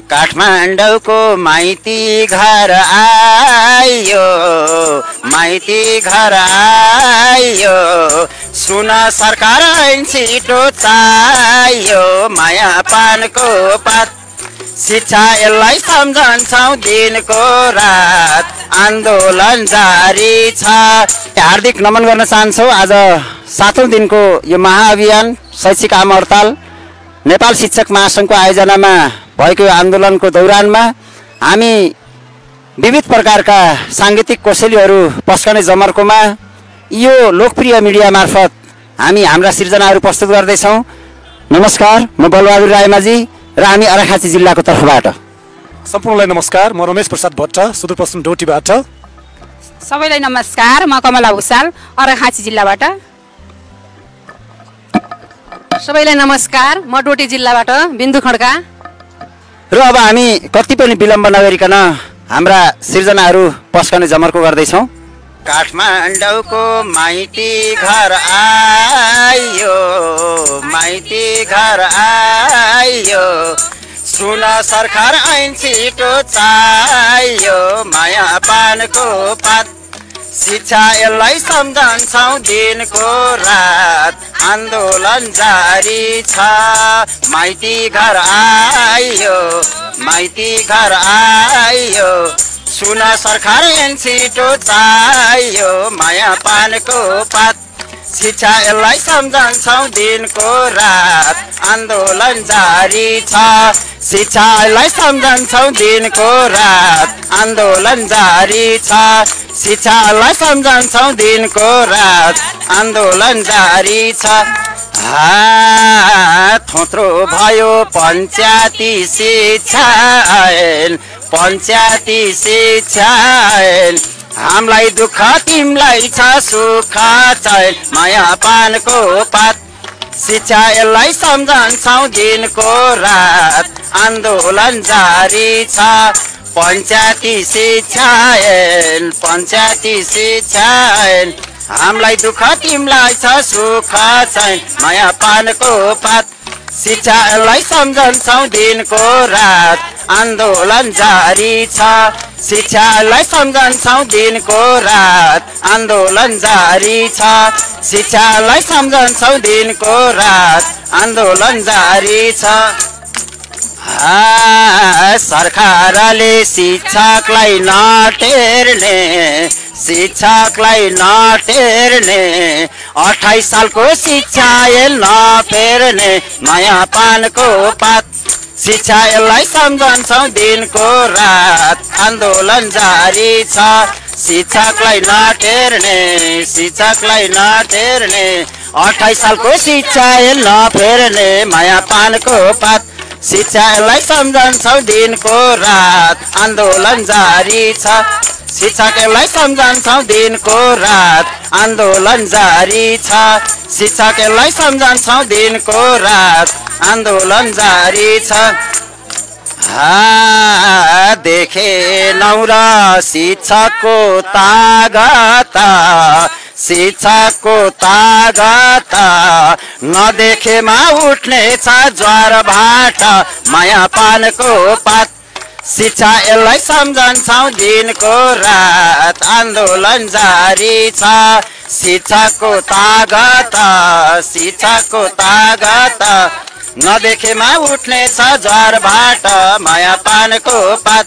काठमाडौँको माइती घर आयो, माइती घर आयो, सुन सरकार ऐन छिटो चाहियो, माया पानको पात शिक्षा यसलाई सम्झन्छौँ दिनको रात, आन्दोलन जारी छ। हार्दिक नमन गर्न चाहन्छौँ। आज 7औं दिनको यो महाअभियान शैक्षिक आम हडताल नेपाल शिक्षक महासङ्घको आयोजनामा भएको आन्दोलनको दौरानमा हामी विविध प्रकारका साङ्गीतिक कोसेलीहरू पस्कने जमर्कोमा यो लोकप्रिय मिडिया मार्फत हामी हाम्रा सिर्जनाहरू प्रस्तुत गर्दैछौँ। नमस्कार, म बलबहादुर रायमाझी र हामी अर्घाखाँची जिल्लाको तर्फबाट। सम्पूर्णलाई नमस्कार, म रमेश प्रसाद भट्ट सुदूरपश्चिम डोटीबाट। सबैलाई नमस्कार, म कमला भुसाल अर्घाखाँची जिल्लाबाट। सबैलाई नमस्कार, म डोटी जिल्लाबाट बिन्दु खड्का। र अब हामी कति पनि विलम्ब नगरिकन हाम्रा सिर्जनाहरू पस्कने जमर्को गर्दैछौँ। काठमाडौँको माइती घर आयो, माइती घर आयो, सुन सरकार ऐन छिटो चाहियो, माया पानको पात शिक्षा यसलाई सम्झन्छौँ दिनको रात, आन्दोलन जारी छ। माइती घर आयो, माइती घर आयो, सुन सरकार ऐन छिटो चाहियो, माया पानको पात शिक्षा यसलाई सम्झन्छौँ दिनको रात, आन्दोलन जारी छ। शिक्षा यसलाई सम्झन्छौँ दिनको रात, आन्दोलन जारी छ। शिक्षा यसलाई सम्झन्छौँ दिनको रात, आन्दोलन जारी छ। थोत्रो भयो पञ्चायती शिक्षा ऐन, पञ्चायती शिक्षा ऐन, हामीलाई दुःख तिमीलाई छ सुख छैन, माया पानको पात शिक्षा यसलाई सम्झन्छौँ दिनको रात, आन्दोलन जारी छ। पञ्चायती शिक्षा ऐन, पञ्चायती शिक्षा ऐन, हामीलाई दुःख तिमीलाई छ सुख छैन, माया पानको पात शिक्षा यसलाई सम्झन्छौँ दिनको रात, आन्दोलन जारी छ। शिक्षा यसलाई सम्झन्छौँ दिनको रात, आन्दोलन जारी छ। शिक्षा यसलाई सम्झन्छौँ दिनको रात, आन्दोलन जारी छ। सरकारले शिक्षकलाई नटेर्ने, शिक्षकलाई नटेर्ने, 28 सालको शिक्षा नफेर्ने, माया पानको पात शिक्षा यसलाई सम्झन्छौँ दिनको रात, आन्दोलन जारी छ। शिक्षकलाई नटेर्ने, शिक्षकलाई नटेर्ने, 28 सालको शिक्षा नफेर्ने, माया पानको पात शिक्षा यसलाई सम्झन्छौँ दिनको रात, आन्दोलन जारी छ। शिक्षक यसलाई सम्झन्छौँ दिनको रात, आन्दोलन जारी छ। शिक्षक यसलाई सम्झन्छौँ दिनको रात, आन्दोलन जारी छ। देखेनौ र शिक्षकको तागत, शिक्षकको तागत, नदेखेमा उठ्नेछ ज्वरबाट, माया पानको पात शिक्षा यसलाई सम्झन्छौँ दिनको रात, आन्दोलन जारी छ। शिक्षकको तागत, शिक्षकको तागत, नदेखेमा उठ्नेछ ज्वरबाट, माया पानको पात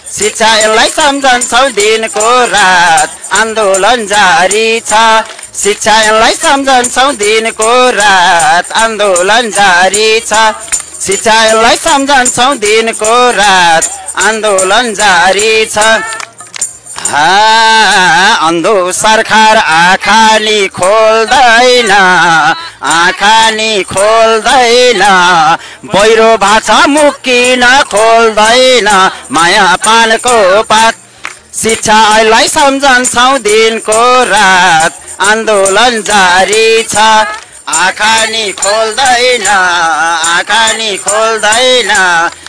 शिक्षा यसलाई सम्झन्छौँ दिनको रात, आन्दोलन जारी छ। शिक्षा यसलाई सम्झन्छौँ दिनको रात, आन्दोलन जारी छ। शिक्षा यसलाई सम्झन्छौँ दिनको रात, आन्दोलन जारी छ। अन्धो सरकार आँखा नि खोल्दैन, आँखा नि खोल्दैन, बहिरो भाषा मुक्किन खोल्दैन, माया पानको पात शिक्षा यसलाई सम्झन्छौँ दिनको रात, आन्दोलन जारी छ। आँखा नि खोल्दैन, आँखा नि खोल्दैन,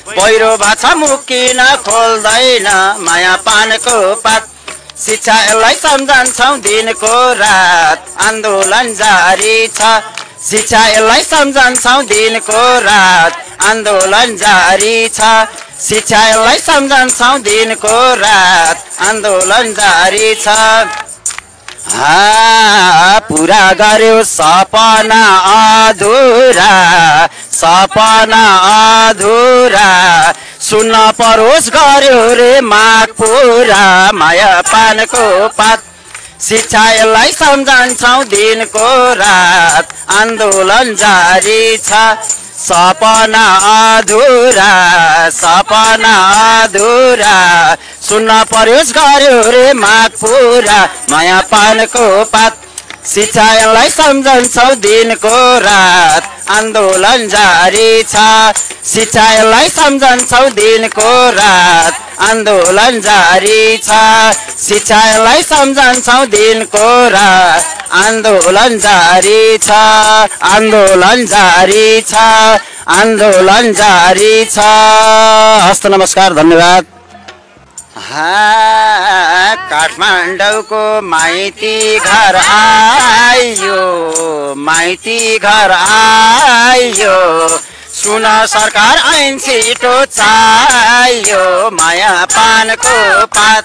बहिरो भाषा मुक्किन खोल्दैन, माया पानको पात शिक्षा यसलाई सम्झन्छौँ दिनको रात, आन्दोलन जारी छ। शिक्षालाई सम्झन्छौँ दिनको रात आन्दोलन जारी छ शिक्षालाई सम्झन्छौँ दिनको रात आन्दोलन जारी छ पुरा गर्यो सपना अधुरा सुन्न परोस गर्यो रे माग पुरा माया पानको पात शिक्षालाई सम्झन्छौँ दिनको रात आन्दोलन जारी छ सपना अधुरा सुन्न परोस गर्यो रे माग पुरा माया पानको पात शिक्षालाई सम्झन्छौँ दिनको रात आन्दोलन जारी छ शिक्षालाई सम्झन्छौँ दिनको रात आन्दोलन जारी छ शिक्षालाई सम्झन्छौँ दिनको रात आन्दोलन जारी छ हस्त नमस्कार धन्यवाद काठमाडौँको माइती घर आयो सुन सरकार ऐन छिटो चाहियो माया पानको पात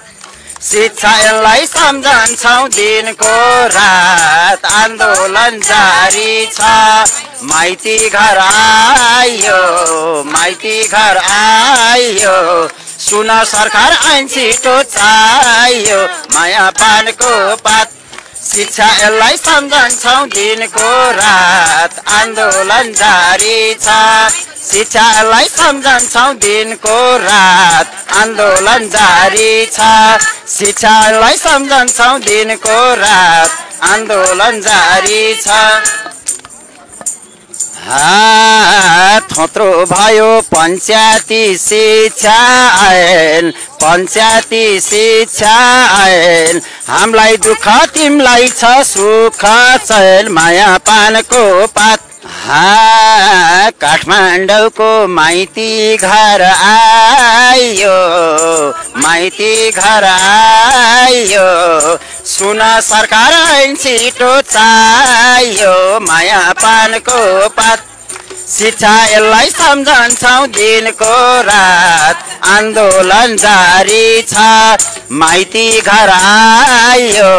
शिक्षालाई सम्झन्छौँ दिनको रात आन्दोलन जारी छ माइती घर आयो सुन सरकार ऐन छिटो चाहियो माया पानको पात शिक्षालाई सम्झन्छौँ दिनको रात आन्दोलन जारी छ शिक्षालाई सम्झन्छौँ दिनको रात आन्दोलन जारी छ शिक्षालाई सम्झन्छौँ दिनको रात आन्दोलन जारी छ थोत्रो भयो पञ्चायती शिक्षा ऐन हामीलाई दुःख तिमीलाई छ सुख छैन माया पानको पात काठमाडौँको माइती घर आयो सुन सरकार ऐन छिटो चाहियो माया पानको पात शिक्षालाई सम्झन्छौँ दिनको रात आन्दोलन जारी छ माइती घर आयो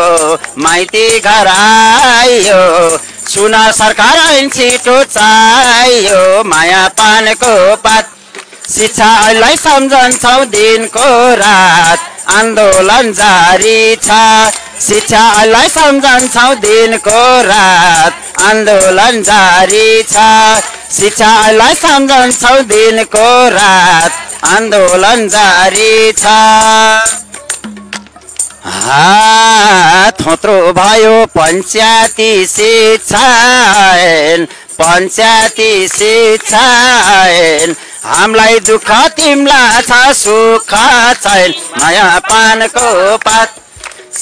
सुन सरकार ऐन छिटो चाहियो माया पानको पात शिक्षालाई सम्झन्छौँ दिनको रात आन्दोलन जारी छ शिक्षालाई सम्झन्छौँ दिनको रात आन्दोलन जारी छ शिक्षालाई सम्झन्छौँ दिनको रात आन्दोलन जारी छ थोत्रो भयो पञ्चायती शिक्षा ऐन हामीलाई दुःख तिमीलाई छ सुख छैन माया पानको पात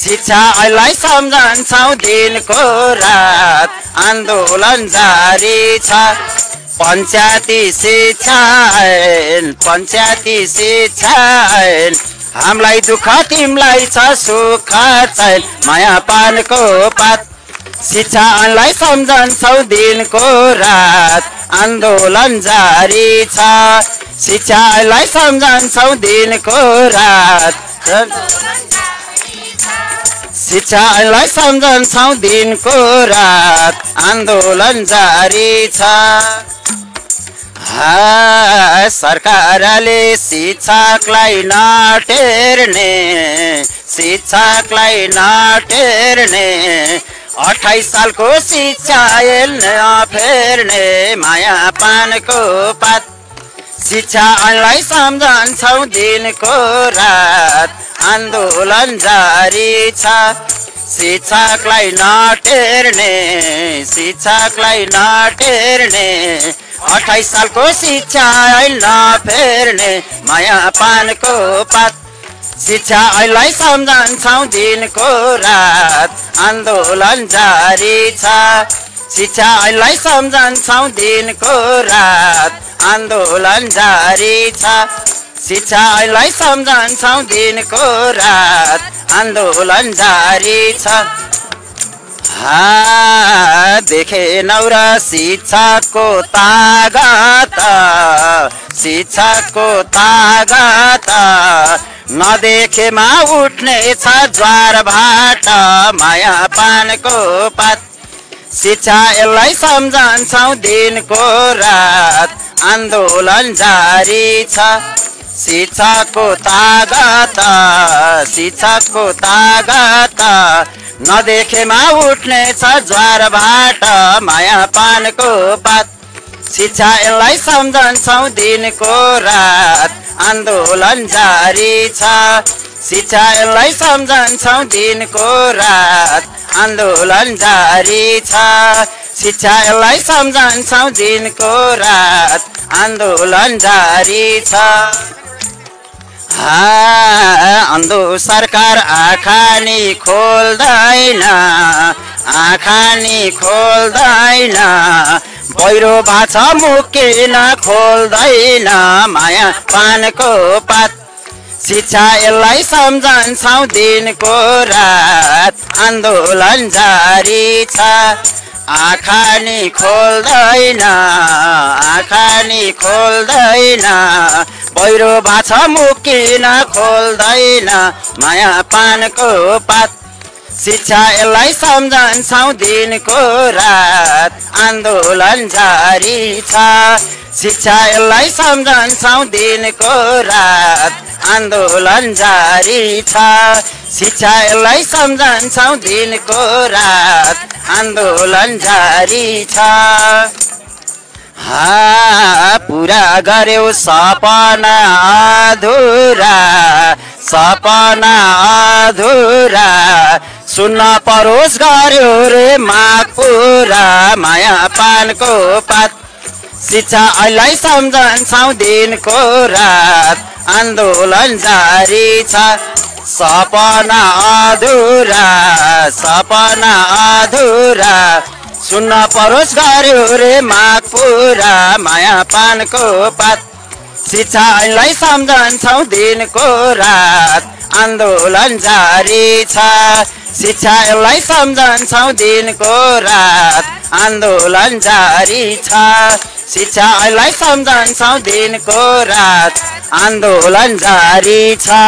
शिक्षालाई सम्झन्छौँ दिनको रात आन्दोलन जारी छ पञ्चायती शिक्षा ऐन हामीलाई दुःख तिमीलाई छ सुख छैन माया पानको पात शिक्षालाई सम्झन्छौँ दिनको रात आन्दोलन जारी छ शिक्षालाई सम्झन्छौँ दिनको रात शिक्षालाई सम्झन्छौँ दिनको रात आन्दोलन जारी छ सरकारले शिक्षकलाई नटेर्ने 28 सालको शिक्षा फेर्ने माया पानको पात शिक्षालाई सम्झन्छौँ दिनको रात आन्दोलन जारी छ शिक्षकलाई नटेर्ने 28 सालको शिक्षा नफेर्ने माया पानको पात शिक्षालाई सम्झन्छौँ दिनको रात आन्दोलन जारी छ शिक्षालाई सम्झन्छौँ दिनको रात आन्दोलन जारी छ शिक्षालाई सम्झन्छौँ दिनको रात आन्दोलन जारी छ देखेनौ र शिक्षाको तागत नदेखेमा उठ्ने छ ज्वारबाट माया पानको पात शिक्षा यसलाई सम्झन्छौ दिनको रात आन्दोलन जारी छ शिक्षाको तागत नदेखेमा उठ्ने छ ज्वारबाट माया पानको पात शिक्षा यसलाई सम्झन्छौ दिनको रात आन्दोलन जारी छ शिक्षा यसलाई सम्झन्छौ दिनको रात आन्दोलन जारी छ शिक्षा यसलाई सम्झन्छौ दिनको रात आन्दोलन जारी छ अन्धो सरकार आँखा नि खोल्दैन पहिरो भाछ मुकिन खोल्दैन माया पानको पात शिक्षा यसलाई सम्झन्छौ दिनको रात आन्दोलन जारी छ आँखा नि खोल्दैन पहिरो भाछ मुकिन खोल्दैन माया पानको पात शिक्षा यसलाई सम्झन्छौ दिनको रात आन्दोलन जारी छ शिक्षा यसलाई सम्झन्छौ दिनको रात आन्दोलन जारी छ शिक्षा यसलाई सम्झन्छौ दिनको रात आन्दोलन जारी छ पुरा गर्यो सपना अधुरा सुन्न परोस गर्यो रे माग पुरा माया पानको पात शिक्षा यसलाई सम्झन्छौ दिनको रात आन्दोलन जारी छ सपना अधुरा सुन्न परोस गर्यो रे माग पुरा माया पानको पात शिक्षा यसलाई सम्झन्छौ दिनको रात आन्दोलन जारी छ शिक्षा यसलाई सम्झन्छौ दिनको रात आन्दोलन जारी छ शिक्षा यसलाई सम्झन्छौ दिनको रात आन्दोलन जारी छ